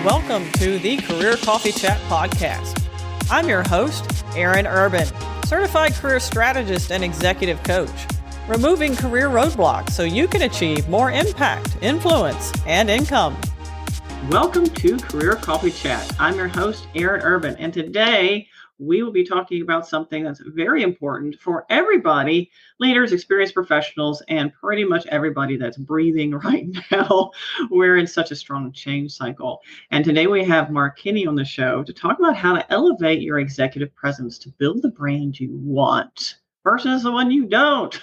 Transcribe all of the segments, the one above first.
Welcome to the Career Coffee Chat podcast. I'm your host, Aaron Urban, certified career strategist and executive coach, removing career roadblocks so you can achieve more impact, influence, and income. Welcome to Career Coffee Chat. I'm your host, Aaron Urban, and today we will be talking about something that's very important for everybody, leaders, experienced professionals, and pretty much everybody that's breathing right now. We're in such a strong change cycle. And today we have Mark Kinney on the show to talk about how to elevate your executive presence to build the brand you want versus the one you don't,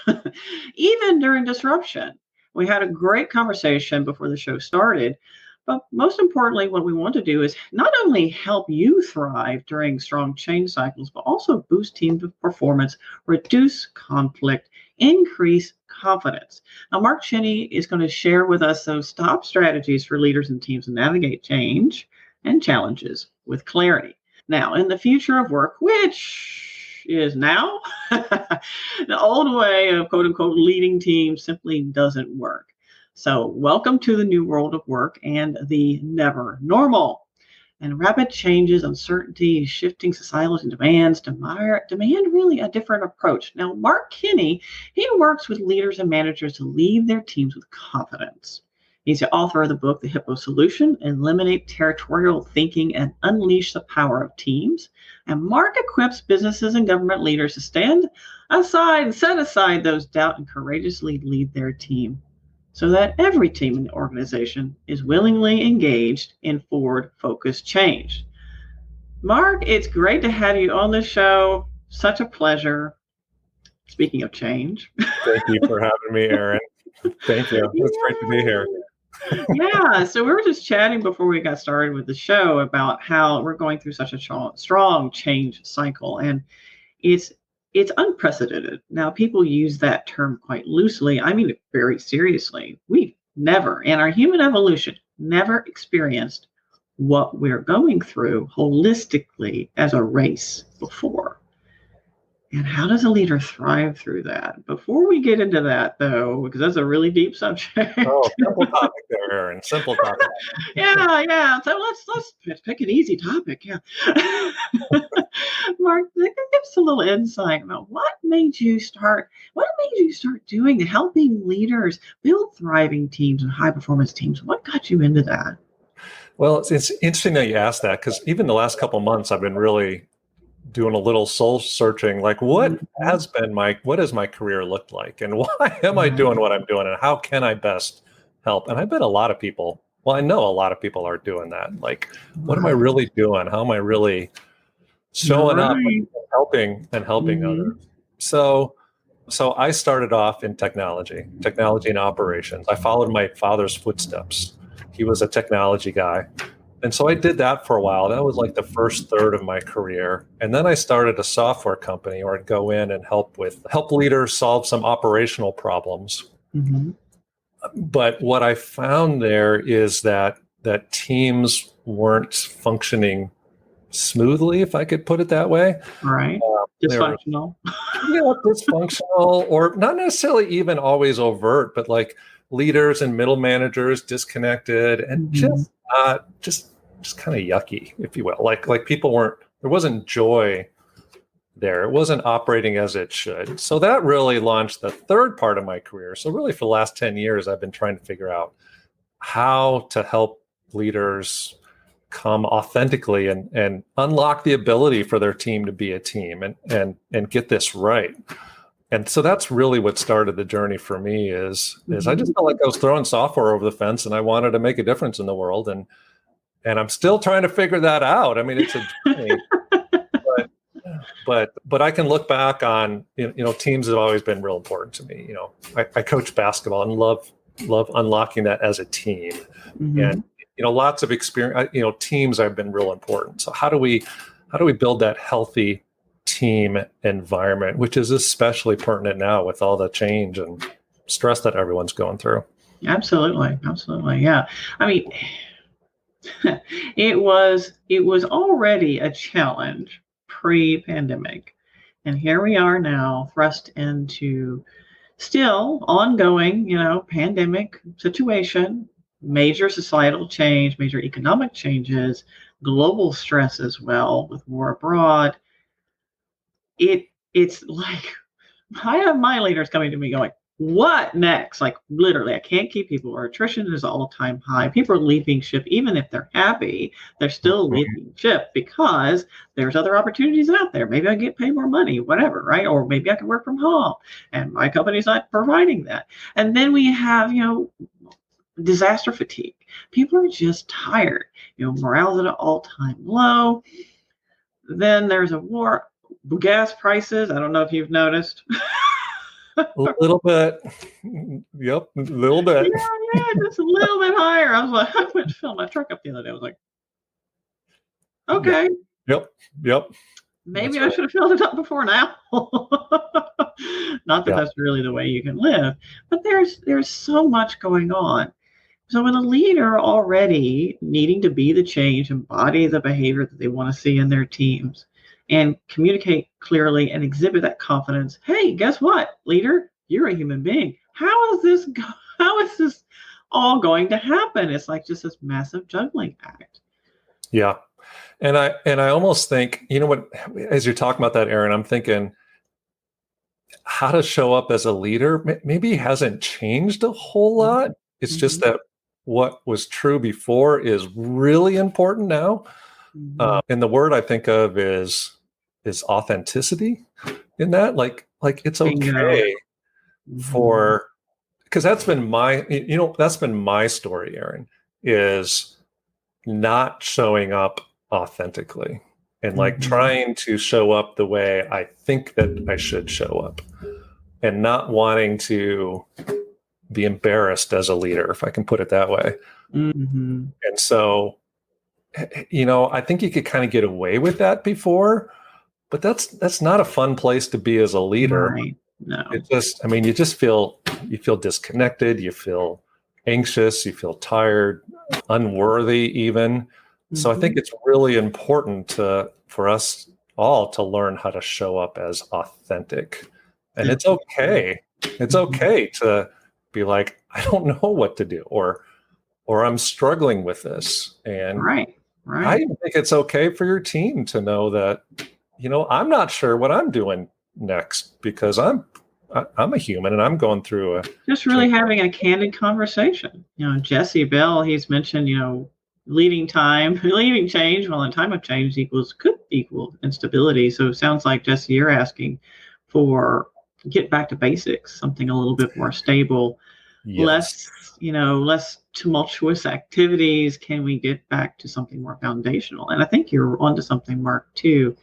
even during disruption. We had a great conversation before the show started. But most importantly, what we want to do is not only help you thrive during strong change cycles, but also boost team performance, reduce conflict, increase confidence. Now, Mark Kinney is going to share with us those top strategies for leaders and teams to navigate change and challenges with clarity. Now, in the future of work, which is now, the old way of quote unquote leading teams simply doesn't work. So welcome to the new world of work and the never normal. And rapid changes, uncertainty, shifting societal demands demand really a different approach. Now, Mark Kinney, he works with leaders and managers to lead their teams with confidence. He's the author of the book, The Hippo Solution, Eliminate Territorial Thinking and Unleash the Power of Teams. And Mark equips businesses and government leaders to stand aside and set aside those doubt and courageously lead their team, so that every team in the organization is willingly engaged in forward-focused change. Mark, it's great to have you on the show. Such a pleasure. Speaking of change. Thank you for having me, Aaron. Thank you. It's great to be here. Yeah, so we were just chatting before we got started with the show about how we're going through such a strong change cycle, and it's unprecedented. Now, people use that term quite loosely. I mean it very seriously. We've never, in our human evolution, never experienced what we're going through holistically as a race before. And how does a leader thrive through that? Before we get into that, though, because that's a really deep subject. Oh, simple topic there, Aaron. Simple topic. Yeah. So let's pick an easy topic. Yeah. Mark, give us a little insight about what made you start doing helping leaders build thriving teams and high performance teams. What got you into that? Well, it's interesting that you asked that, because even the last couple of months, I've been really doing a little soul searching, like what has my career looked like, and why am I doing what I'm doing, and how can I best help? And I bet a lot of people, I know a lot of people are doing that. Like, what am I really doing? How am I really showing up and helping others? So I started off in technology and operations. I followed my father's footsteps. He was a technology guy. And so I did that for a while. That was like the first third of my career. And then I started a software company where I'd go in and help leaders solve some operational problems. Mm-hmm. But what I found there is that teams weren't functioning smoothly, if I could put it that way. Right. Dysfunctional. Dysfunctional, or not necessarily even always overt, but like leaders and middle managers disconnected and just kind of yucky, if you will. Like people there wasn't joy there. It wasn't operating as it should. So that really launched the third part of my career. So really for the last 10 years, I've been trying to figure out how to help leaders come authentically and unlock the ability for their team to be a team and get this right. And so that's really what started the journey for me is I just felt like I was throwing software over the fence and I wanted to make a difference in the world. And I'm still trying to figure that out. I mean, it's a journey, but I can look back on, teams have always been real important to me. I coach basketball and love unlocking that as a team. Mm-hmm. And, lots of experience, teams have been real important. So how do we build that healthy team environment, which is especially pertinent now with all the change and stress that everyone's going through? Absolutely. Yeah. I mean, it was already a challenge pre-pandemic, and here we are now thrust into still ongoing, pandemic situation. major societal change, major economic changes, global stress as well with war abroad. It's like I have my leaders coming to me going, what next? Like literally, I can't keep people. Our attrition is all-time high. People are leaving ship, even if they're happy, they're still leaving ship because there's other opportunities out there. Maybe I get paid more money, whatever, right? Or maybe I can work from home, and my company's not providing that. And then we have, disaster fatigue. People are just tired. Morale's at an all-time low. Then there's a war. Gas prices. I don't know if you've noticed. A little bit. Yep, a little bit. Yeah, just a little bit higher. I was like, I went to fill my truck up the other day. I was like, okay. Yep. Maybe I should have filled it up before now. Not that that's really the way you can live, but there's so much going on. So when a leader already needing to be the change, embody the behavior that they want to see in their teams, and communicate clearly and exhibit that confidence. Hey, guess what, leader? You're a human being. How is this all going to happen? It's like just this massive juggling act. Yeah. And I almost think, what, as you're talking about that, Aaron, I'm thinking how to show up as a leader maybe hasn't changed a whole lot. It's just that what was true before is really important now. And the word I think of is authenticity in that, like it's okay for, because that's been my story, Aaron, is not showing up authentically and like trying to show up the way I think that I should show up and not wanting to be embarrassed as a leader, if I can put it that way. And so, I think you could kind of get away with that before, but that's not a fun place to be as a leader. Right. No. It just, you just feel disconnected, you feel anxious, you feel tired, unworthy even. So I think it's really important for us all to learn how to show up as authentic. And it's okay. It's okay to be like, I don't know what to do, or I'm struggling with this. And right. I think it's okay for your team to know that, I'm not sure what I'm doing next because I'm a human and I'm going through just really having a candid conversation. Jesse Bell, he's mentioned, leading change. Well, in time of change could equal instability. So it sounds like, Jesse, you're asking for get back to basics, something a little bit more stable, less tumultuous activities. Can we get back to something more foundational? And I think you're onto something, Mark, too.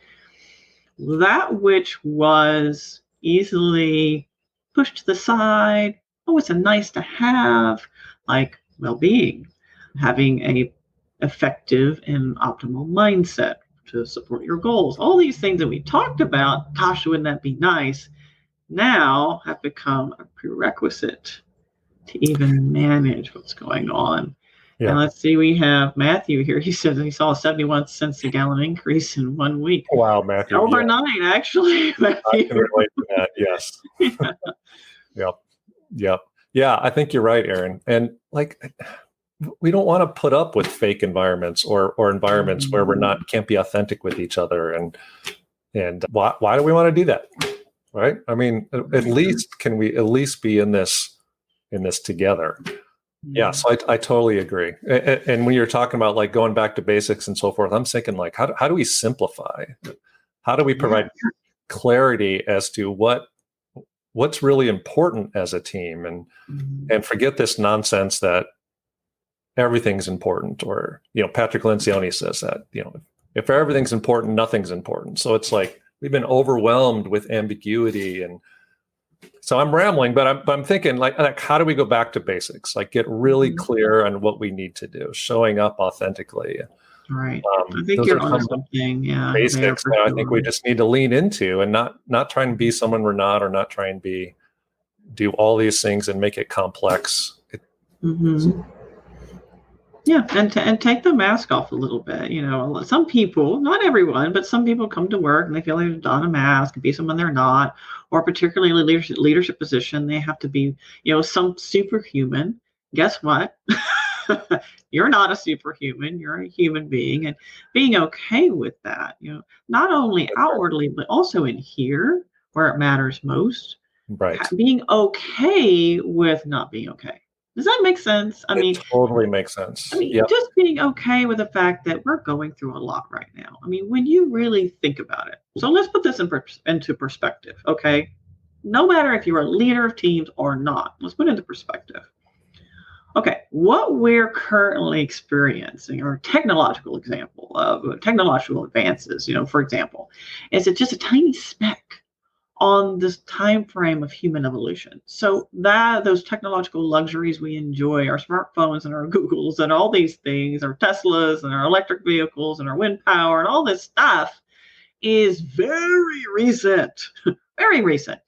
That which was easily pushed to the side, it's a nice to have, like well-being, having a effective and optimal mindset to support your goals. All these things that we talked about, gosh, wouldn't that be nice, now have become a prerequisite to even manage what's going on. Yeah. And let's see, we have Matthew here. He says he saw a 71 cents a gallon increase in 1 week. Wow, Matthew. Overnight, actually. Matthew. I can relate to that, yes. Yep. Yeah, I think you're right, Aaron. And we don't want to put up with fake environments or environments where can't be authentic with each other. And why do we want to do that? Right? At least can we at least be in this together? Yeah, so I totally agree. And when you're talking about going back to basics and so forth, I'm thinking how do we simplify? How do we provide clarity as to what's really important as a team, and forget this nonsense that everything's important, or Patrick Lencioni says that if everything's important, nothing's important. So it's like we've been overwhelmed with ambiguity, and so I'm rambling, but I'm thinking how do we go back to basics? Get really clear on what we need to do, showing up authentically. Right. I think you're on something. Yeah. Basics that I think we just need to lean into, and not try and be someone we're not, or not try and do all these things and make it complex. Yeah, and take the mask off a little bit. Some people, not everyone, but some people come to work and they feel like they've done a mask and be someone they're not, or particularly leadership position, they have to be, some superhuman. Guess what? You're not a superhuman. You're a human being, and being okay with that, not only outwardly, but also in here where it matters most, Right. being okay with not being okay. Does that make sense? It totally makes sense. Yep. Just being okay with the fact that we're going through a lot right now. When you really think about it. So let's put this into perspective, okay? No matter if you're a leader of teams or not, let's put it into perspective. Okay, what we're currently experiencing, or technological example of technological advances, for example, is it just a tiny speck on this time frame of human evolution. So those technological luxuries we enjoy, our smartphones and our Googles and all these things, our Teslas and our electric vehicles and our wind power and all this stuff is very recent, very recent.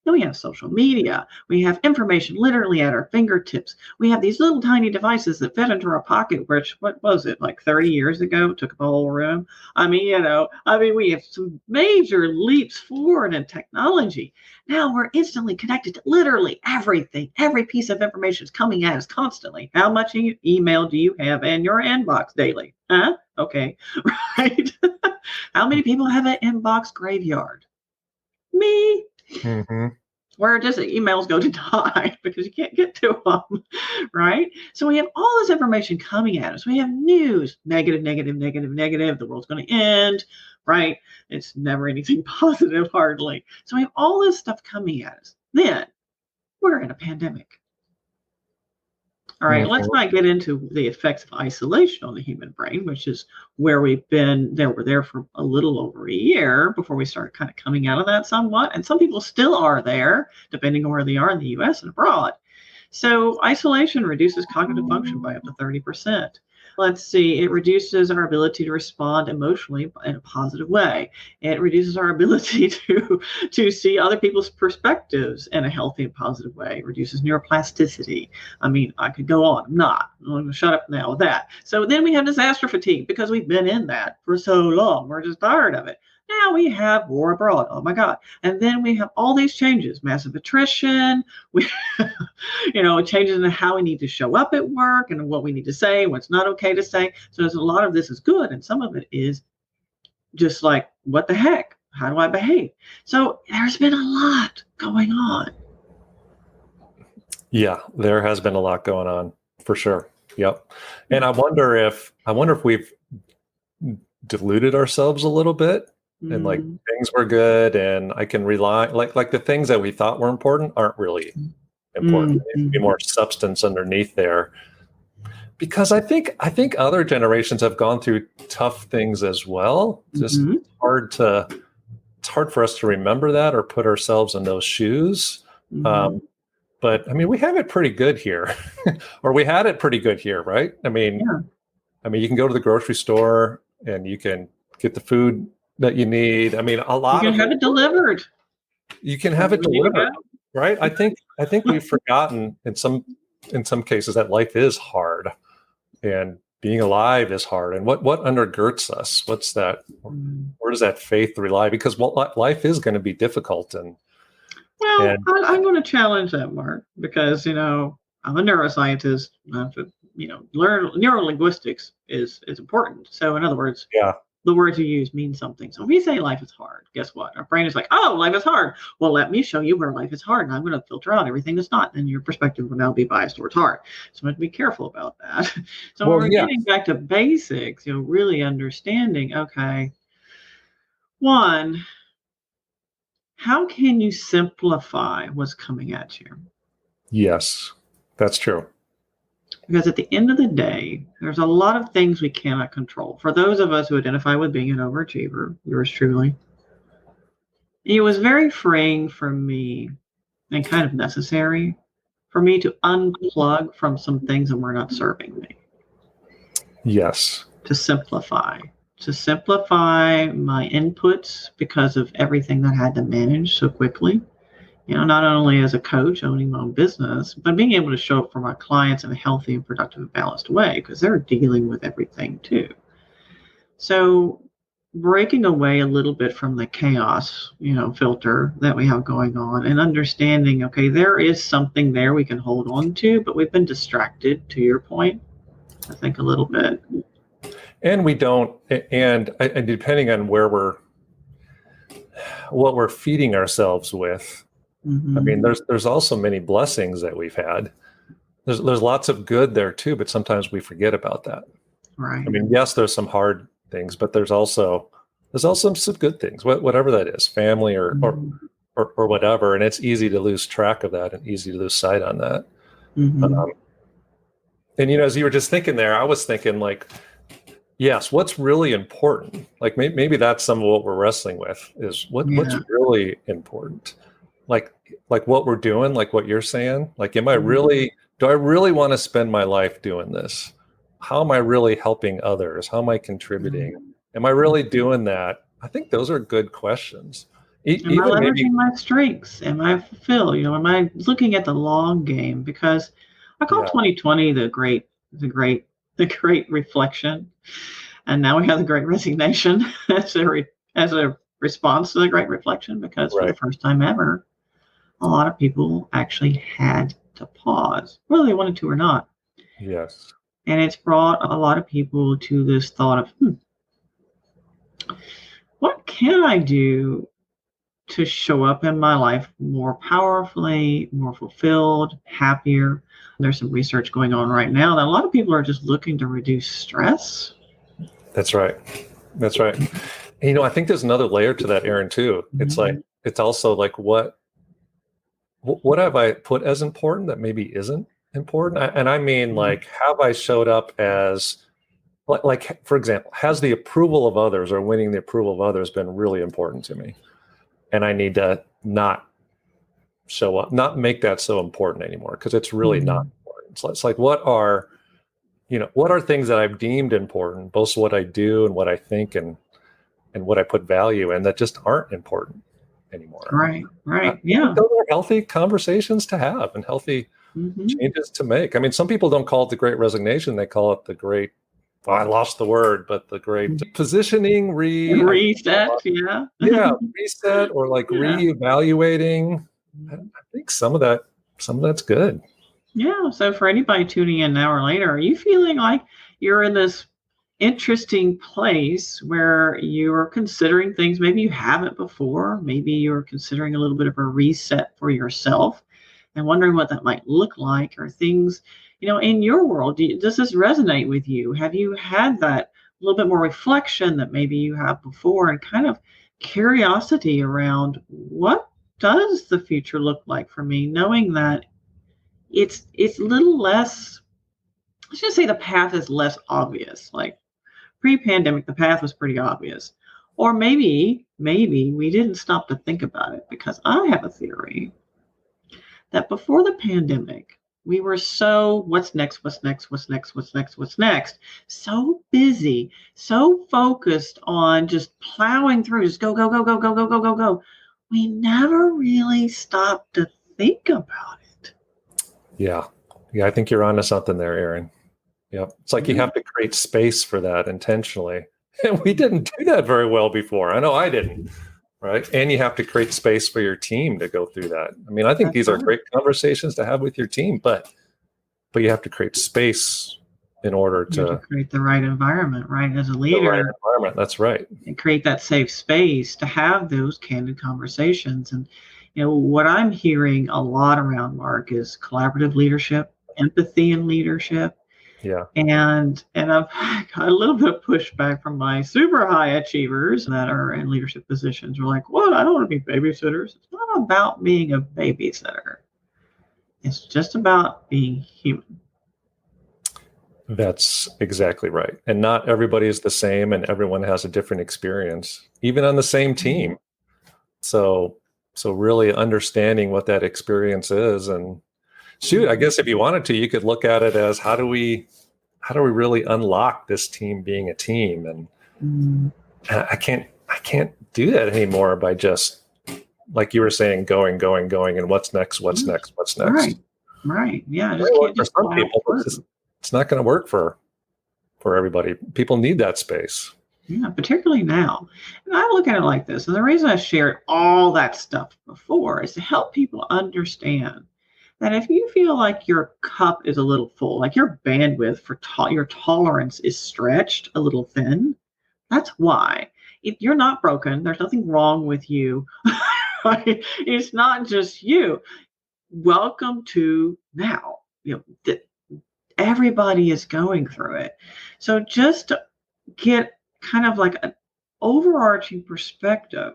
Then we have social media. We have information literally at our fingertips. We have these little tiny devices that fit into our pocket, which, what was it, like 30 years ago, took up a whole room? We have some major leaps forward in technology. Now we're instantly connected to literally everything. Every piece of information is coming at us constantly. How much email do you have in your inbox daily? Huh? Okay, right. How many people have an inbox graveyard? Me. Mm-hmm. Where just emails go to die because you can't get to them, right? So we have all this information coming at us. We have news, negative, negative, negative, negative. The world's going to end, right? It's never anything positive, hardly. So we have all this stuff coming at us. Then we're in a pandemic. All right, let's not get into the effects of isolation on the human brain, which is where we've been. We're there for a little over a year before we started kind of coming out of that somewhat. And some people still are there, depending on where they are in the U.S. and abroad. So isolation reduces cognitive function by up to 30%. Let's see, it reduces our ability to respond emotionally in a positive way. It reduces our ability to see other people's perspectives in a healthy and positive way. It reduces neuroplasticity. I could go on. I'm going to shut up now with that. So then we have disaster fatigue because we've been in that for so long. We're just tired of it. Now we have war abroad. Oh my God. And then we have all these changes, massive attrition. We, changes in how we need to show up at work and what we need to say, what's not okay to say. So there's a lot of this is good. And some of it is just like, what the heck? How do I behave? So there's been a lot going on. Yeah, there has been a lot going on for sure. Yep. And I wonder if we've deluded ourselves a little bit. And like things were good, and I can rely like the things that we thought were important aren't really important. There needs to be more substance underneath there, because I think other generations have gone through tough things as well. Just it's hard for us to remember that or put ourselves in those shoes. But we have it pretty good here, or we had it pretty good here, right? You can go to the grocery store and you can get the food that you need. A lot you can have it delivered. You can have it delivered, right? I think we've forgotten in some cases that life is hard, and being alive is hard. And what undergirds us? What's that? Where does that faith rely? Because life is going to be difficult. I'm going to challenge that, Mark, because I'm a neuroscientist. I have to learn neurolinguistics is important. So in other words, the words you use mean something. So if we say life is hard, guess what? Our brain is like, oh, life is hard. Well, let me show you where life is hard. And I'm going to filter out everything that's not. And your perspective will now be biased towards hard. So we have to be careful about that. So when we're getting back to basics, really understanding, okay, one, how can you simplify what's coming at you? Yes, that's true. Because at the end of the day, there's a lot of things we cannot control. For those of us who identify with being an overachiever, yours truly, it was very freeing for me and kind of necessary for me to unplug from some things that were not serving me. Yes. To simplify my inputs because of everything that I had to manage so quickly. Not only as a coach owning my own business, but being able to show up for my clients in a healthy and productive and balanced way, because they're dealing with everything too. So breaking away a little bit from the chaos, filter that we have going on, and understanding, okay, there is something there we can hold on to, but we've been distracted, to your point. I think a little bit. And we don't, and depending on what we're feeding ourselves with, I mean, there's also many blessings that we've had. There's lots of good there too, but sometimes we forget about that. Right. I mean, yes, there's some hard things, but there's also some good things, whatever that is, family or whatever. And it's easy to lose track of that and easy to lose sight on that. And, as you were just thinking there, I was thinking like, yes, what's really important? Like maybe that's some of what we're wrestling with is what's really important? Like what we're doing, like what you're saying, like, do I really want to spend my life doing this? How am I really helping others? How am I contributing? Am I really doing that? I think those are good questions. Am I leveraging my strengths? Am I fulfilled? Am I looking at the long game? Because I call 2020 the great reflection, and now we have the great resignation as a response to the great reflection. Because for the first time ever, a lot of people actually had to pause, whether they wanted to or not. Yes. And it's brought a lot of people to this thought of, what can I do to show up in my life more powerfully, more fulfilled, happier? There's some research going on right now that a lot of people are just looking to reduce stress. That's right. And, I think there's another layer to that, Erin, too. It's like, it's also like, what have I put as important that maybe isn't important? And I mean, like, have I showed up as, like, for example, has the approval of others or winning the approval of others been really important to me? And I need to not show up, not make that so important anymore, because it's really not important. So it's like, what are things that I've deemed important, both what I do and what I think and what I put value in, that just aren't important anymore. Right. Yeah. Those are healthy conversations to have and healthy changes to make. I mean, some people don't call it the great resignation. They call it the great, I lost the word, but the great positioning, reset. Reset, or like reevaluating. I think some of that's good. Yeah. So for anybody tuning in now or later, are you feeling like you're in this interesting place where you're considering things maybe you haven't before? Maybe you're considering a little bit of a reset for yourself and wondering what that might look like, or things, in your world. Does this resonate with you? Have you had that little bit more reflection that maybe you have before, and kind of curiosity around what does the future look like for me, knowing that it's a little less, let's just say the path is less obvious. Like pre-pandemic, the path was pretty obvious. Or maybe we didn't stop to think about it, because I have a theory that before the pandemic, we were so what's next, so busy, so focused on just plowing through, just go. We never really stopped to think about it. Yeah, I think you're onto something there, Erin. Yep. It's like you have to create space for that intentionally. And we didn't do that very well before. I know I didn't. Right. And you have to create space for your team to go through that. I mean, I think these are great conversations to have with your team, but you have to create space in order to create the right environment, right? As a leader. The right environment. That's right. And create that safe space to have those candid conversations. And, what I'm hearing a lot around, Mark, is collaborative leadership, empathy in leadership. Yeah. And I've got a little bit of pushback from my super high achievers that are in leadership positions. We're like, what? I don't want to be babysitters. It's not about being a babysitter. It's just about being human. That's exactly right. And not everybody is the same, and everyone has a different experience, even on the same team. So really understanding what that experience is, and shoot, I guess if you wanted to, you could look at it as how do we really unlock this team being a team? And I can't do that anymore by just, like you were saying, going, and what's next? Right. Yeah. For some people, it's not going to work for everybody. People need that space. Yeah, particularly now. And I look at it like this. And the reason I shared all that stuff before is to help people understand that if you feel like your cup is a little full, like your bandwidth for your tolerance is stretched a little thin, that's why. If you're not broken, there's nothing wrong with you. It's not just you. Welcome to now. Everybody is going through it. So just to get kind of like an overarching perspective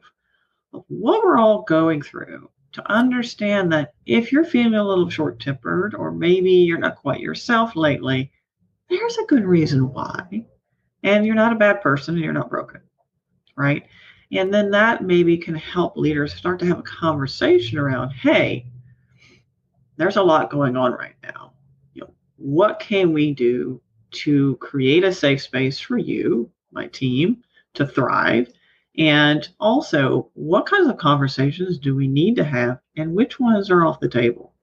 of what we're all going through, to understand that if you're feeling a little short-tempered, or maybe you're not quite yourself lately, there's a good reason why. And you're not a bad person and you're not broken, right? And then that maybe can help leaders start to have a conversation around, hey, there's a lot going on right now. What can we do to create a safe space for you, my team, to thrive? And also, what kinds of conversations do we need to have, and which ones are off the table?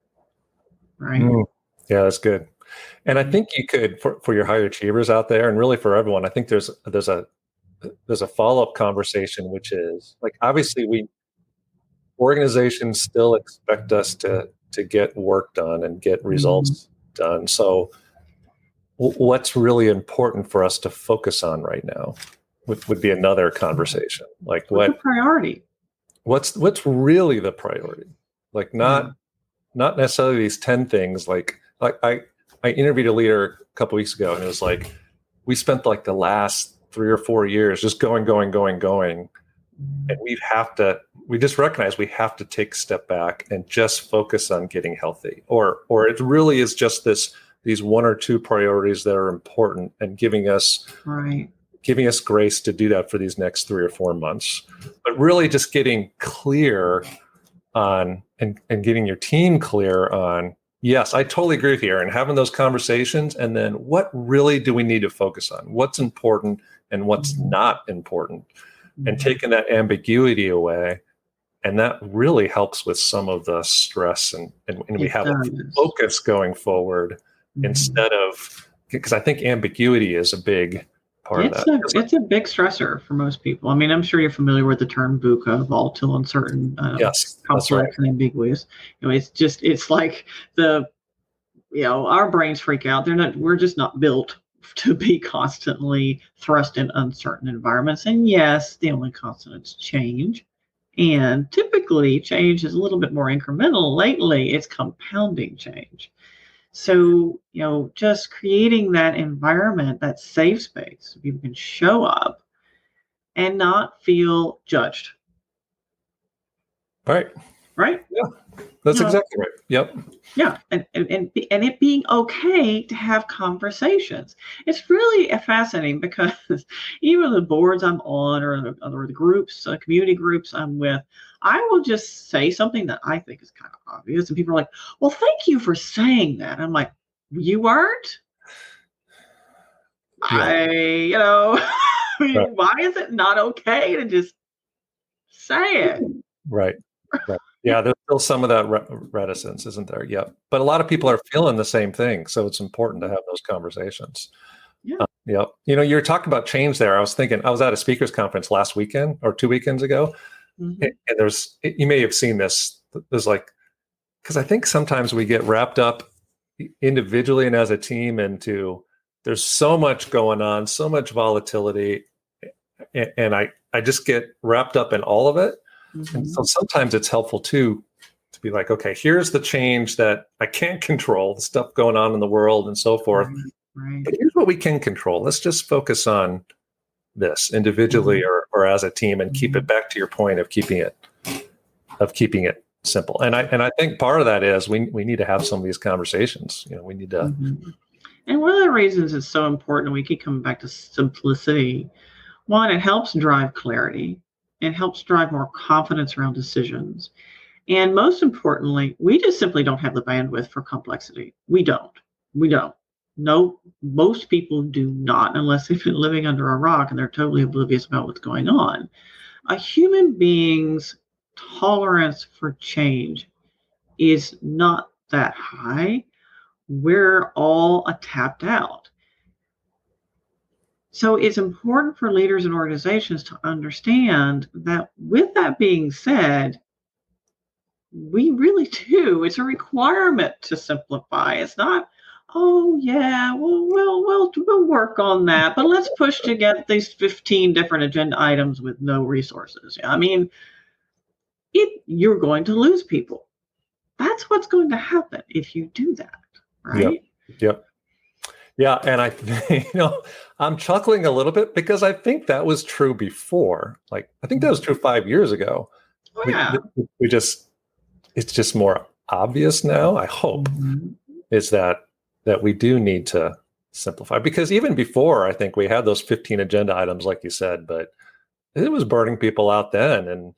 Right? Yeah, that's good. And I think you could, for your high achievers out there, and really for everyone, I think there's a follow-up conversation, which is like, obviously organizations still expect us to get work done and get results done. So what's really important for us to focus on right now would be another conversation. Like what's the priority? What's really the priority? Like not necessarily these 10 things. Like I interviewed a leader a couple weeks ago, and it was like, we spent like the last 3 or 4 years just going. And we just recognize we have to take a step back and just focus on getting healthy. Or it really is just these 1 or 2 priorities that are important, and giving us grace to do that for these next 3 or 4 months. But really just getting clear on and getting your team clear on, yes, I totally agree with you, Aaron, having those conversations, and then what really do we need to focus on? What's important and what's not important? And taking that ambiguity away. And that really helps with some of the stress, and we have a focus going forward instead of, because I think ambiguity is a big part of that. It's a big stressor for most people. I mean, I'm sure you're familiar with the term VUCA, volatile, uncertain, complex, and ambiguous. It's like our brains freak out. We're just not built to be constantly thrust in uncertain environments. And yes, the only constant is change. And typically change is a little bit more incremental. Lately, it's compounding change. So, just creating that environment, that safe space, so people can show up and not feel judged. Right. Yeah. That's exactly right. Yep. Yeah. And it being okay to have conversations. It's really fascinating, because even the boards I'm on, or the groups, community groups I'm with, I will just say something that I think is kind of obvious. And people are like, well, thank you for saying that. I'm like, you weren't? Yeah. Right. Why is it not okay to just say it? Right. Yeah, there's still some of that reticence, isn't there? Yeah. But a lot of people are feeling the same thing. So it's important to have those conversations. Yeah. You're talking about change there. I was thinking, I was at a speakers conference last weekend or 2 weekends ago. Mm-hmm. And you may have seen this. There's because I think sometimes we get wrapped up individually and as a team there's so much going on, so much volatility. And I just get wrapped up in all of it. Mm-hmm. And so sometimes it's helpful too, to be like, okay, here's the change that I can't control, the stuff going on in the world and so forth. Right. But here's what we can control. Let's just focus on this individually or as a team, and keep it back to your point of keeping it simple. And I think part of that is we need to have some of these conversations. We need to. Mm-hmm. And one of the reasons it's so important, we keep coming back to simplicity. One, it helps drive clarity. It helps drive more confidence around decisions. And most importantly, we just simply don't have the bandwidth for complexity. We don't. No, most people do not, unless they've been living under a rock and they're totally oblivious about what's going on. A human being's tolerance for change is not that high. We're all tapped out. So it's important for leaders and organizations to understand that, with that being said, we really do. It's a requirement to simplify. It's not, oh yeah, we'll work on that, but let's push to get these 15 different agenda items with no resources. I mean, you're going to lose people. That's what's going to happen if you do that, right? Yep. Yeah, and I'm chuckling a little bit because I think that was true before. Like, I think that was true 5 years ago. Oh, yeah. It's just more obvious now, I hope, is that we do need to simplify. Because even before, I think we had those 15 agenda items, like you said, but it was burning people out then. And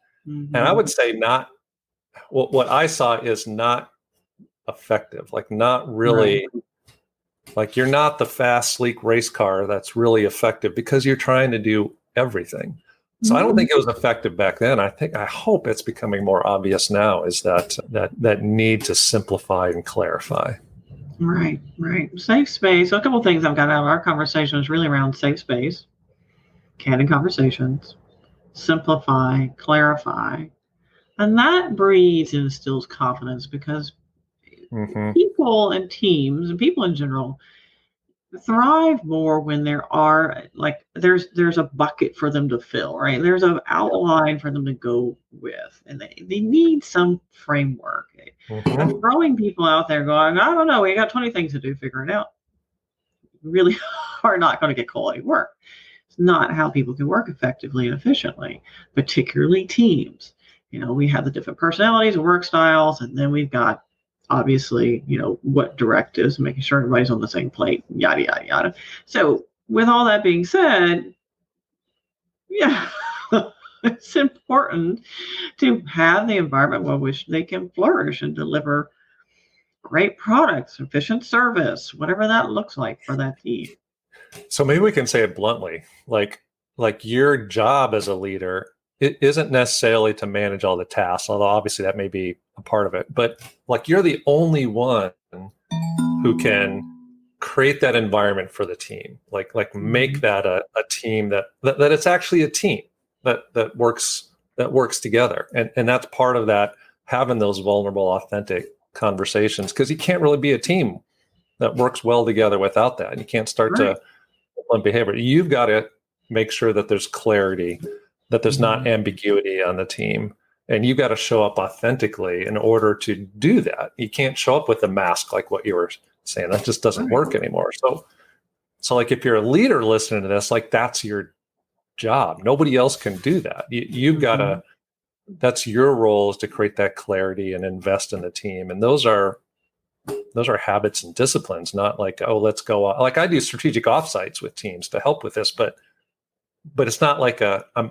I would say what I saw is not effective, like not really, like you're not the fast, sleek race car that's really effective because you're trying to do everything. So I don't think it was effective back then. I hope it's becoming more obvious now, is that need to simplify and clarify. Right. Safe space. So a couple of things I've got out of our conversation is really around safe space, candid conversations, simplify, clarify. And that breeds and instills confidence, because people and teams and people in general thrive more when there's a bucket for them to fill, right? There's an outline for them to go with, and they need some framework. And throwing people out there going, I don't know, we got 20 things to do, figure it out, really are not going to get quality work. It's not how people can work effectively and efficiently, particularly teams. We have the different personalities and work styles, and then we've got, obviously, what directives, making sure everybody's on the same plate, yada, yada, yada. So with all that being said, yeah, it's important to have the environment by which they can flourish and deliver great products, efficient service, whatever that looks like for that team. So maybe we can say it bluntly, like your job as a leader, it isn't necessarily to manage all the tasks, although obviously that may be a part of it, but like you're the only one who can create that environment for the team, like make that a team that it's actually a team that works together. And that's part of that, having those vulnerable, authentic conversations, because you can't really be a team that works well together without that. And you can't start to behavior. You've got to make sure that there's clarity, that there's not ambiguity on the team. And you've got to show up authentically in order to do that. You can't show up with a mask, like what you were saying. That just doesn't work anymore. So like if you're a leader listening to this, like that's your job. Nobody else can do that. You've got to, that's your role, is to create that clarity and invest in the team. And those are habits and disciplines, not like, oh, let's go. Like I do strategic offsites with teams to help with this, but it's not like I'm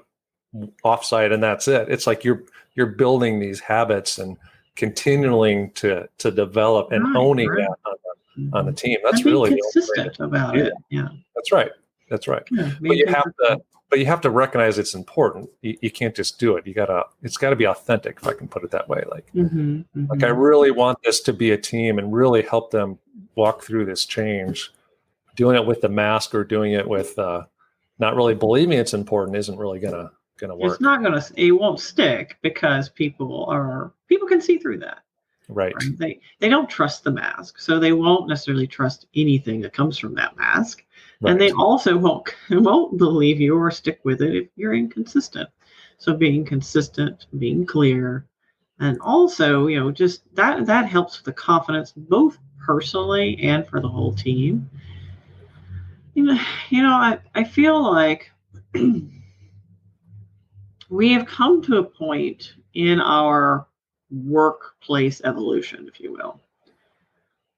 offsite and that's it. It's like you're building these habits and continuing to develop and owning that on the team. That's really consistent about it. Yeah, that's right. Yeah, but you have to recognize it's important. You can't just do it. It's got to be authentic, if I can put it that way. Like, like I really want this to be a team and really help them walk through this change. Doing it with the mask or doing it with not really believing it's important isn't really gonna work. It's not it won't stick, because people can see through that. Right. They don't trust the mask, so they won't necessarily trust anything that comes from that mask. Right. And they also won't believe you or stick with it if you're inconsistent. So being consistent, being clear, and also, just that helps with the confidence, both personally and for the whole team. I feel like we have come to a point in our workplace evolution, if you will,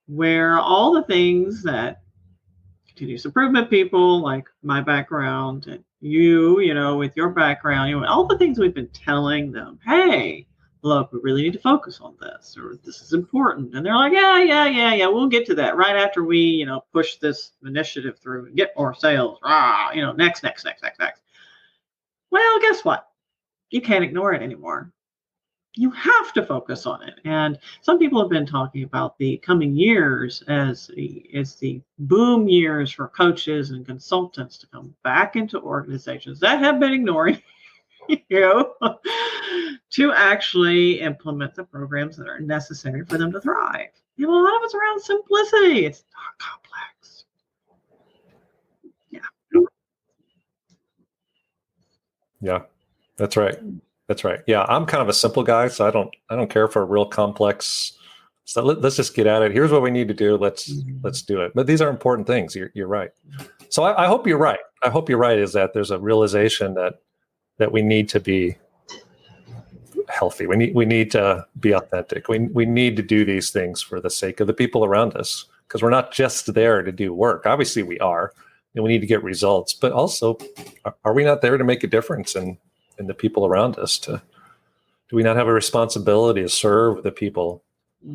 where all the things that continuous improvement people, like my background, and you with your background, all the things we've been telling them, hey, look, we really need to focus on this, or this is important. And they're like, yeah, we'll get to that right after we, push this initiative through and get more sales. Next. Well, guess what? You can't ignore it anymore. You have to focus on it. And some people have been talking about the coming years as the boom years for coaches and consultants to come back into organizations that have been ignoring to actually implement the programs that are necessary for them to thrive. A lot of it's around simplicity. It's not complex. Yeah. Yeah, that's right. That's right. Yeah, I'm kind of a simple guy, so I don't care for a real complex. So let's just get at it. Here's what we need to do. Let's do it. But these are important things. You're right. So I hope you're right. I hope you're right. Is that there's a realization that we need to be healthy. We need to be authentic. We need to do these things for the sake of the people around us, because we're not just there to do work. Obviously, we are, and we need to get results. But also, are we not there to make a difference in the people around us? Do we not have a responsibility to serve the people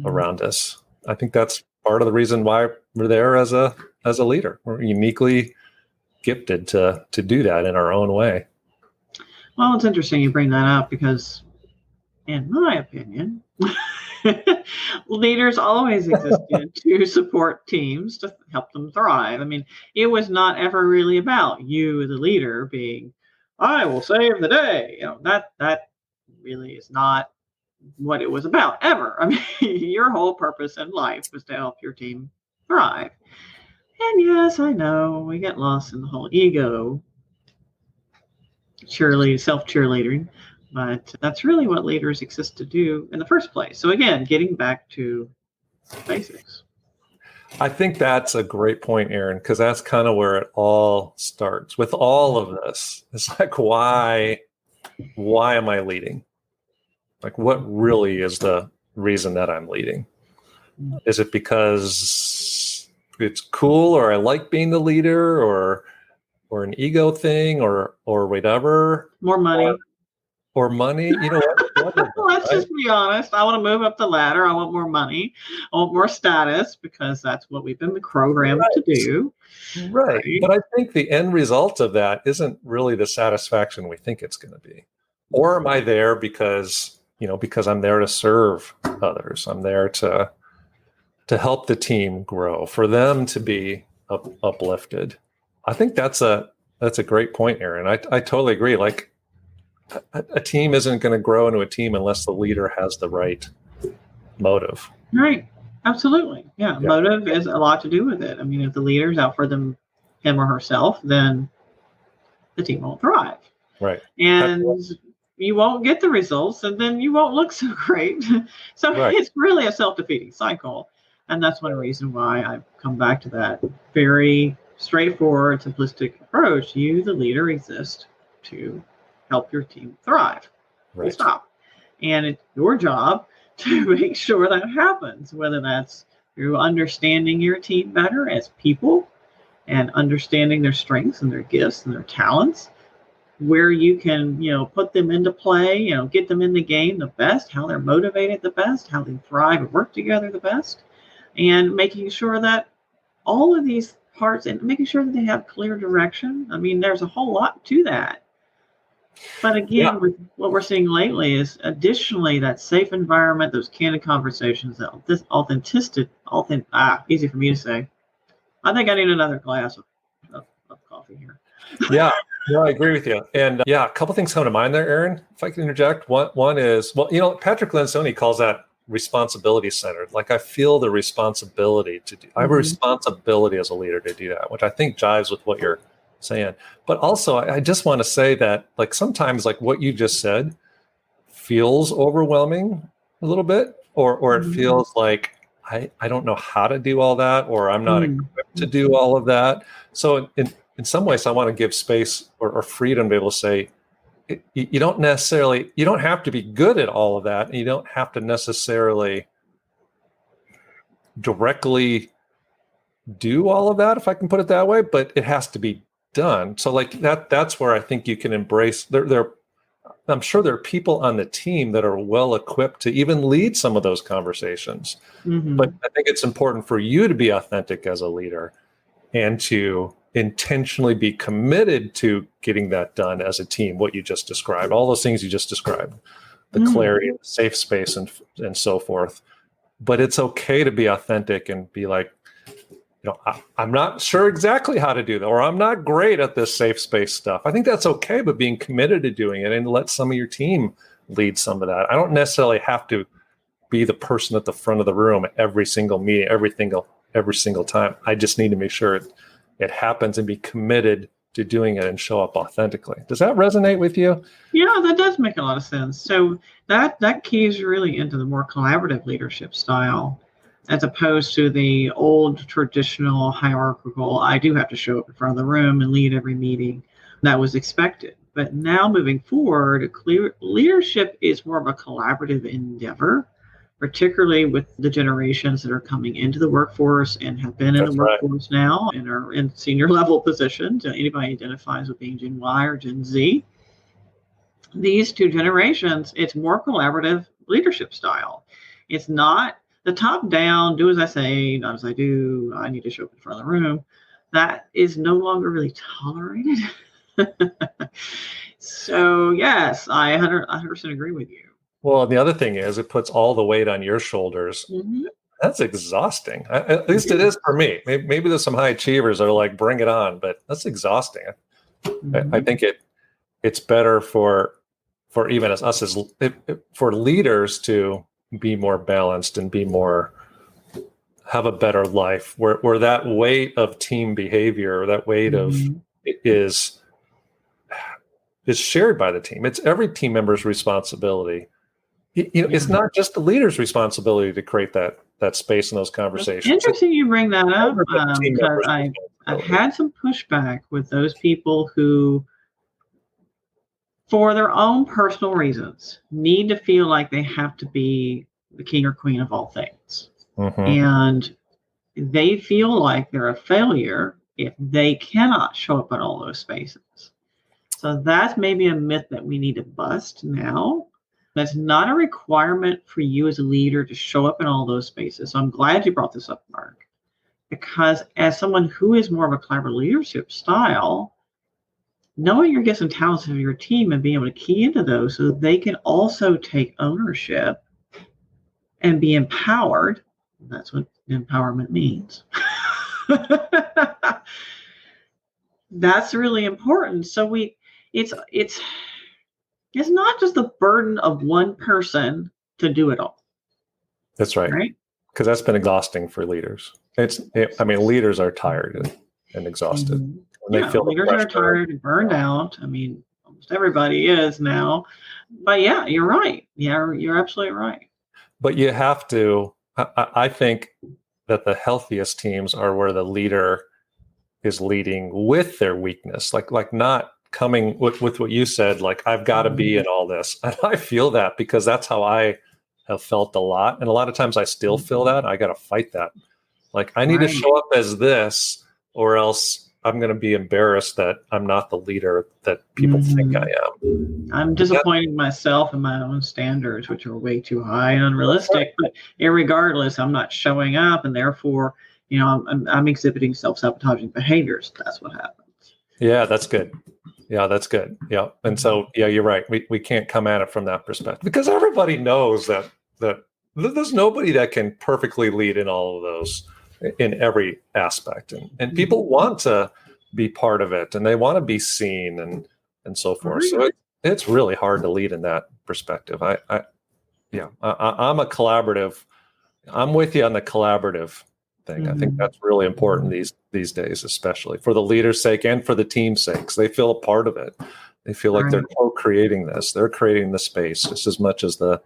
around us? I think that's part of the reason why we're there as a leader. We're uniquely gifted to do that in our own way. Well, it's interesting you bring that up, because in my opinion, leaders always existed to support teams, to help them thrive. I mean, it was not ever really about you, the leader, being, I will save the day. That really is not what it was about ever. I mean, your whole purpose in life was to help your team thrive. And yes, I know we get lost in the whole ego self-cheerleading, but that's really what leaders exist to do in the first place. So again, getting back to basics. I think that's a great point, Aaron, because that's kind of where it all starts with all of this. It's like, why am I leading? Like, what really is the reason that I'm leading? Is it because it's cool, or I like being the leader, or an ego thing, or whatever? More money. Or money, you know what? Let's just be honest. I want to move up the ladder. I want more money. I want more status, because that's what we've been programmed to do. Right. But I think the end result of that isn't really the satisfaction we think it's going to be. Or am I there because I'm there to serve others? I'm there to help the team grow, for them to be uplifted. I think that's a great point, Aaron. I totally agree. Like, a team isn't going to grow into a team unless the leader has the right motive. Right. Absolutely. Yeah. Motive has a lot to do with it. I mean, if the leader's out for him or herself, then the team won't thrive. Right. And you won't get the results, and then you won't look so great. So It's really a self-defeating cycle. And that's one reason why I've come back to that very straightforward, simplistic approach. You, the leader, exist to help your team thrive. Right. Stop. And it's your job to make sure that happens, whether that's through understanding your team better as people and understanding their strengths and their gifts and their talents, where you can, put them into play, get them in the game the best, how they're motivated the best, how they thrive and work together the best, and making sure that all of these parts, and making sure that they have clear direction. I mean, there's a whole lot to that. But again, with what we're seeing lately is additionally that safe environment, those candid conversations, this authenticity, easy for me to say. I think I need another glass of coffee here. Yeah, I agree with you. And a couple things come to mind there, Aaron, if I can interject. One is, Patrick Lencioni calls that responsibility centered. Like, I feel the responsibility to do. I have a responsibility as a leader to do that, which I think jives with what you're saying. But also, I just want to say that, like, sometimes, like, what you just said feels overwhelming a little bit, or it feels like I don't know how to do all that, or I'm not equipped to do all of that. So in some ways, I want to give space or freedom to be able to say, you don't have to be good at all of that, and you don't have to necessarily directly do all of that, if I can put it that way, but it has to be done. So like that's where I think you can embrace I'm sure there are people on the team that are well equipped to even lead some of those conversations. But I think it's important for you to be authentic as a leader and to intentionally be committed to getting that done as a team, what you just described, all those things you just described, the clarity, the safe space, and so forth. But it's okay to be authentic and be like, I'm not sure exactly how to do that, or I'm not great at this safe space stuff. I think that's okay, but being committed to doing it and let some of your team lead some of that. I don't necessarily have to be the person at the front of the room every single meeting, every single time. I just need to make sure it happens and be committed to doing it and show up authentically. Does that resonate with you? Yeah, that does make a lot of sense. So that keys really into the more collaborative leadership style, as opposed to the old traditional hierarchical, I do have to show up in front of the room and lead every meeting. That was expected. But now moving forward, leadership is more of a collaborative endeavor, particularly with the generations that are coming into the workforce and have been in the workforce now and are in senior level positions. Anybody identifies with being Gen Y or Gen Z. These two generations, it's more collaborative leadership style. It's not the top down, do as I say, not as I do, I need to show up in front of the room. That is no longer really tolerated. So yes, I 100% agree with you. Well, the other thing is it puts all the weight on your shoulders. Mm-hmm. That's exhausting. At least it is for me. Maybe there's some high achievers that are like, bring it on, but that's exhausting. Mm-hmm. I think it's better for even us for leaders to be more balanced and have a better life where that weight of team behavior, that weight mm-hmm. of is shared by the team. It's every team member's responsibility. It's not just the leader's responsibility to create that space in those conversations. It's interesting you bring that up, because I've had some pushback with those people who, for their own personal reasons, need to feel like they have to be the king or queen of all things. Mm-hmm. And they feel like they're a failure if they cannot show up in all those spaces. So that's maybe a myth that we need to bust now. That's not a requirement for you as a leader to show up in all those spaces. So I'm glad you brought this up, Mark, because as someone who is more of a collaborative leadership style, knowing your gifts and talents of your team and being able to key into those so that they can also take ownership and be empowered. That's what empowerment means. That's really important. So it's not just the burden of one person to do it all. That's right. Right? Because that's been exhausting for leaders. Leaders are tired and exhausted. Mm-hmm. Leaders are tired and burned out. Almost everybody is now. But yeah, you're right. Yeah, you're absolutely right. But you have to, I think that the healthiest teams are where the leader is leading with their weakness, like not coming with what you said, like I've got to be in all this. And I feel that because that's how I have felt a lot. And a lot of times I still feel that. I got to fight that. Like I need to show up as this, or else I'm going to be embarrassed that I'm not the leader that people think I am. I'm disappointing myself and my own standards, which are way too high and unrealistic. But irregardless, I'm not showing up, and therefore, I'm exhibiting self-sabotaging behaviors. That's what happens. Yeah, that's good. Yeah, that's good. Yeah, and so you're right. We can't come at it from that perspective because everybody knows that there's nobody that can perfectly lead in all of those. In every aspect, and people want to be part of it, and they want to be seen, and so forth. So it's really hard to lead in that perspective. I'm a collaborative. I'm with you on the collaborative thing. I think that's really important these days, especially for the leader's sake and for the team's sake. They feel a part of it. They feel like they're co-creating this. They're creating the space just as much as the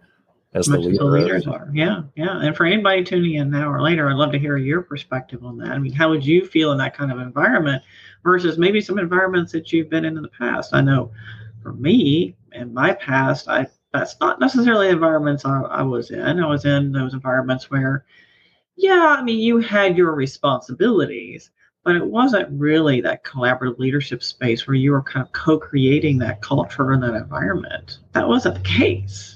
leaders are. Yeah. And for anybody tuning in now or later, I'd love to hear your perspective on that. How would you feel in that kind of environment versus maybe some environments that you've been in the past? I know for me, in my past, that's not necessarily environments I was in. I was in those environments where, you had your responsibilities, but it wasn't really that collaborative leadership space where you were kind of co-creating that culture and that environment. That wasn't the case.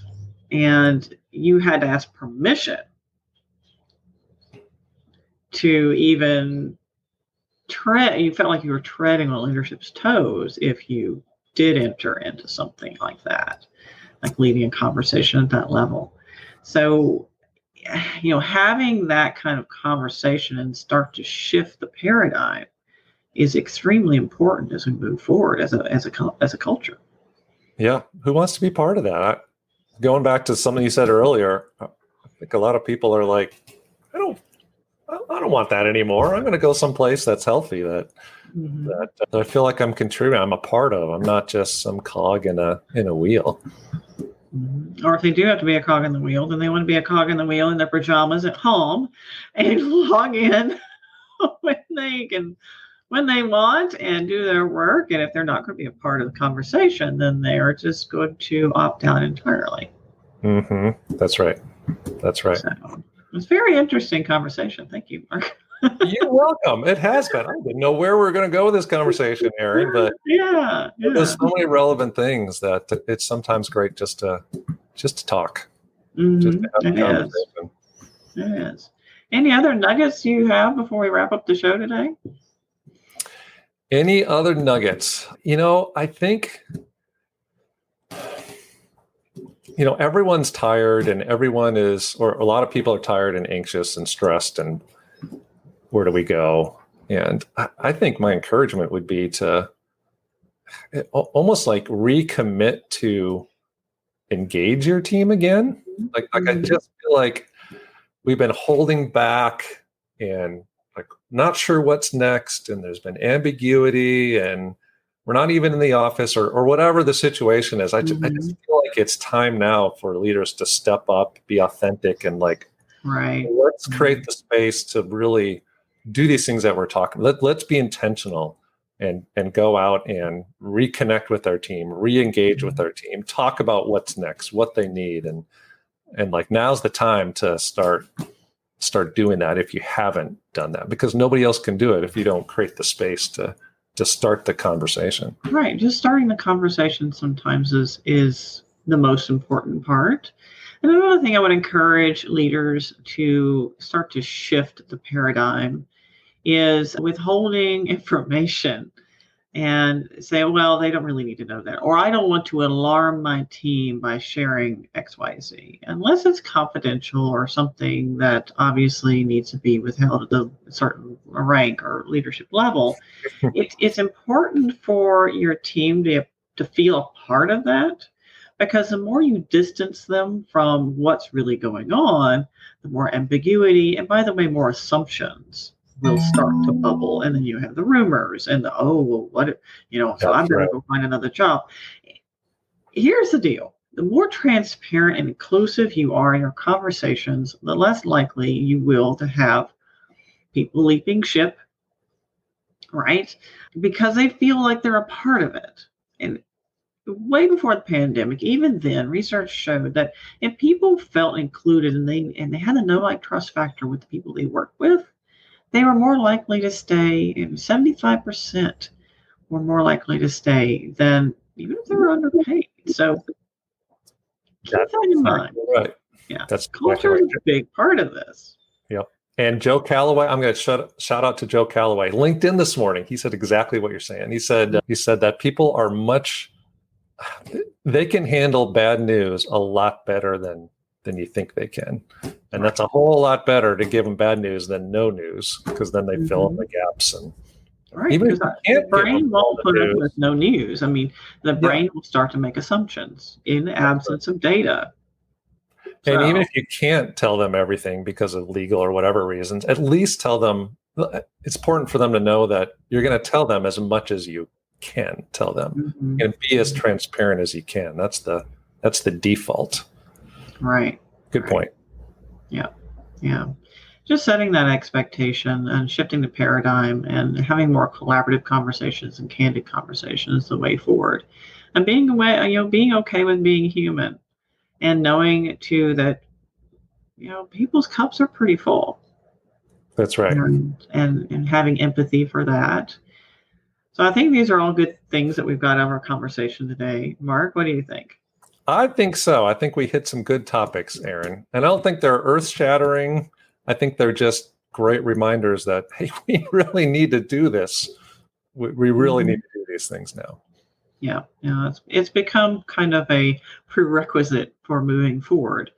And you had to ask permission to even tread. You felt like you were treading on leadership's toes if you did enter into something like that, like leading a conversation at that level. So having that kind of conversation and start to shift the paradigm is extremely important as we move forward as a culture. Yeah. Who wants to be part of that? Going back to something you said earlier, I think a lot of people are like, I don't want that anymore. I'm going to go someplace that's healthy, that I feel like I'm contributing. I'm a part of. I'm not just some cog in a wheel. Or if they do have to be a cog in the wheel, then they want to be a cog in the wheel in their pajamas at home and log in when they want and do their work. And if they're not going to be a part of the conversation, then they are just going to opt out entirely. Mm-hmm. That's right. So, it's a very interesting conversation. Thank you, Mark. You're welcome. It has been. I didn't know where we were going to go with this conversation, Erin, but there's so many relevant things that it's sometimes great just to talk. Just to have a conversation. It is. Any other nuggets you have before we wrap up the show today? Any other nuggets? I think, everyone's tired and everyone is, or a lot of people are tired and anxious and stressed, and where do we go? And I think my encouragement would be to almost like recommit to engage your team again. Like I just feel like we've been holding back and like not sure what's next, and there's been ambiguity, and we're not even in the office or whatever the situation is. I just feel like it's time now for leaders to step up, be authentic, and let's create the space to really do these things that we're talking. Let's be intentional and go out and reconnect with our team, re-engage with our team, talk about what's next, what they need, and like now's the time to start doing that if you haven't done that, because nobody else can do it if you don't create the space to start the conversation. Right. Just starting the conversation sometimes is the most important part. And another thing I would encourage leaders to start to shift the paradigm is withholding information and say, well, they don't really need to know that. Or I don't want to alarm my team by sharing XYZ, unless it's confidential or something that obviously needs to be withheld at a certain rank or leadership level. It's important for your team to feel a part of that, because the more you distance them from what's really going on, the more ambiguity, and by the way, more assumptions will start to bubble, and then you have the rumors and so I'm going to go find another job. Here's the deal. The more transparent and inclusive you are in your conversations, the less likely you will to have people leaping ship, right? Because they feel like they're a part of it. And way before the pandemic, even then, research showed that if people felt included and they had a know-like trust factor with the people they worked with, they were more likely to stay. 75% were more likely to stay than even if they were underpaid. So keep that in mind. Right. Yeah. That's culture is a big part of this. Yep. And Joe Calloway, I'm going to shout out to Joe Calloway. LinkedIn this morning, he said exactly what you're saying. He said that people are they can handle bad news a lot better than you think they can. And that's a whole lot better to give them bad news than no news, because then they fill in the gaps. And even if the brain won't put up with no news. I mean, the brain will start to make assumptions in the absence of data. And even if you can't tell them everything because of legal or whatever reasons, at least tell them. It's important for them to know that you're going to tell them as much as you can tell them, and be as transparent as you can. That's the default. Right. Good point. Yeah. Just setting that expectation and shifting the paradigm and having more collaborative conversations and candid conversations is the way forward. And being okay with being human, and knowing too that people's cups are pretty full. That's right. And having empathy for that. So I think these are all good things that we've got out of our conversation today. Mark, what do you think? I think so. I think we hit some good topics, Erin. And I don't think they're earth-shattering. I think they're just great reminders that, hey, we really need to do this. We really need to do these things now. Yeah. It's become kind of a prerequisite for moving forward.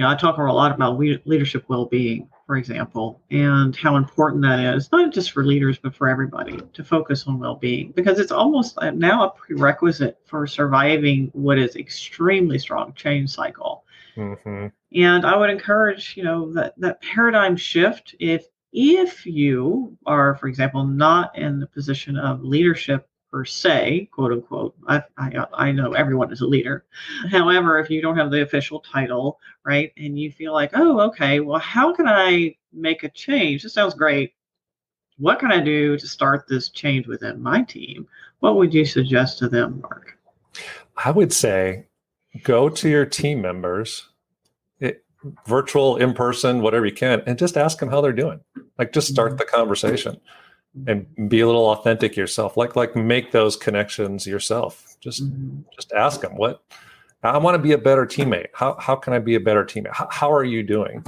I talk a lot about leadership well-being, for example, and how important that is, not just for leaders, but for everybody to focus on well-being, because it's almost now a prerequisite for surviving what is extremely strong change cycle. Mm-hmm. And I would encourage, that paradigm shift. If you are, for example, not in the position of leadership per se, quote unquote, I know everyone is a leader. However, if you don't have the official title, right, and you feel like, oh, okay, well, how can I make a change? This sounds great. What can I do to start this change within my team? What would you suggest to them, Mark? I would say go to your team members, virtual, in person, whatever you can, and just ask them how they're doing. Like, just start the conversation and be a little authentic yourself. Like make those connections yourself. Just ask them, I want to be a better teammate. How can I be a better teammate? How are you doing?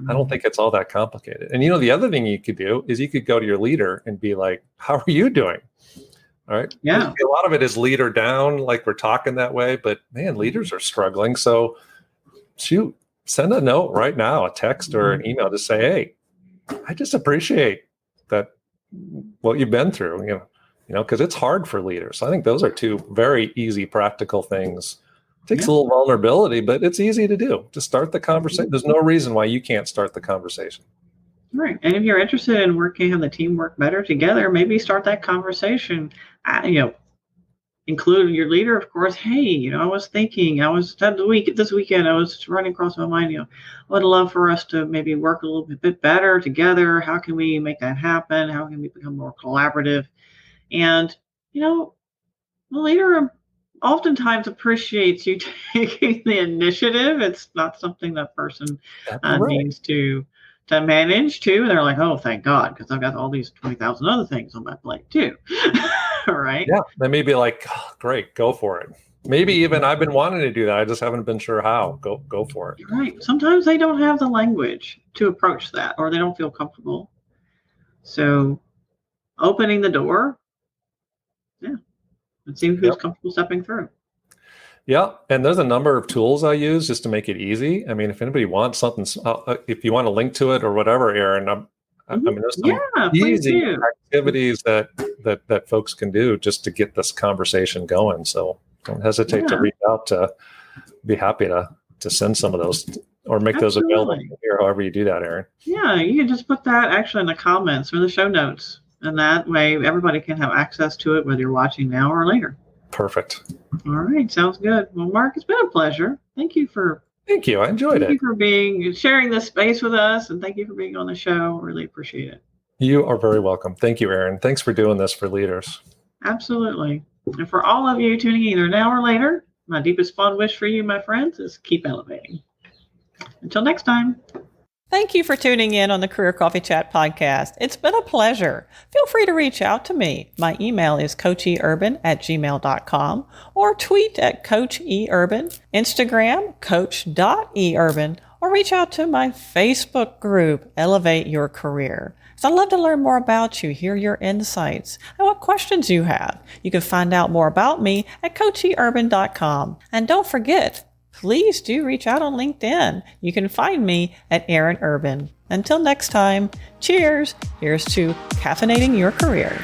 I don't think it's all that complicated. And the other thing you could do is you could go to your leader and be like, how are you doing? All right. Yeah. A lot of it is leader down, like we're talking that way, but man, leaders are struggling. So shoot, send a note right now, a text or an email to say, hey, I just appreciate that what you've been through, because it's hard for leaders. So I think those are two very easy, practical things. It takes a little vulnerability, but it's easy to do. To start the conversation. There's no reason why you can't start the conversation. Right. And if you're interested in have the team work better together, maybe start that conversation, include your leader, of course. Hey, I was thinking, this weekend, I was running across my mind, I would love for us to maybe work a little bit better together. How can we make that happen? How can we become more collaborative? And, the leader oftentimes appreciates you taking the initiative. It's not something that person needs to manage too. And they're like, oh, thank God, because I've got all these 20,000 other things on my plate too. Right. Yeah. They may be like, oh, great, go for it. Maybe even I've been wanting to do that. I just haven't been sure how. Go for it. Right. Sometimes they don't have the language to approach that, or they don't feel comfortable. So opening the door. Yeah. And see who's comfortable stepping through. Yeah. And there's a number of tools I use just to make it easy. I mean, if anybody wants something, if you want to link to it or whatever, Aaron, there's some easy activities that folks can do just to get this conversation going. So don't hesitate to reach out. To be happy to send some of those or make those available here, however you do that, Aaron. Yeah, you can just put that actually in the comments or the show notes. And that way everybody can have access to it, whether you're watching now or later. Perfect. All right. Sounds good. Well, Mark, it's been a pleasure. Thank you. I enjoyed it. Thank you for sharing this space with us, and thank you for being on the show. Really appreciate it. You are very welcome. Thank you, Aaron. Thanks for doing this for leaders. Absolutely. And for all of you tuning in either now or later, my deepest fond wish for you, my friends, is keep elevating. Until next time. Thank you for tuning in on the Career Coffee Chat podcast. It's been a pleasure. Feel free to reach out to me. My email is coacheurban@gmail.com or tweet at coacheurban, Instagram coach.eurban, or reach out to my Facebook group, Elevate Your Career. I'd love to learn more about you, hear your insights, and what questions you have. You can find out more about me at coacheurban.com. And don't forget, please do reach out on LinkedIn. You can find me at Aaron Urban. Until next time, cheers. Here's to caffeinating your career.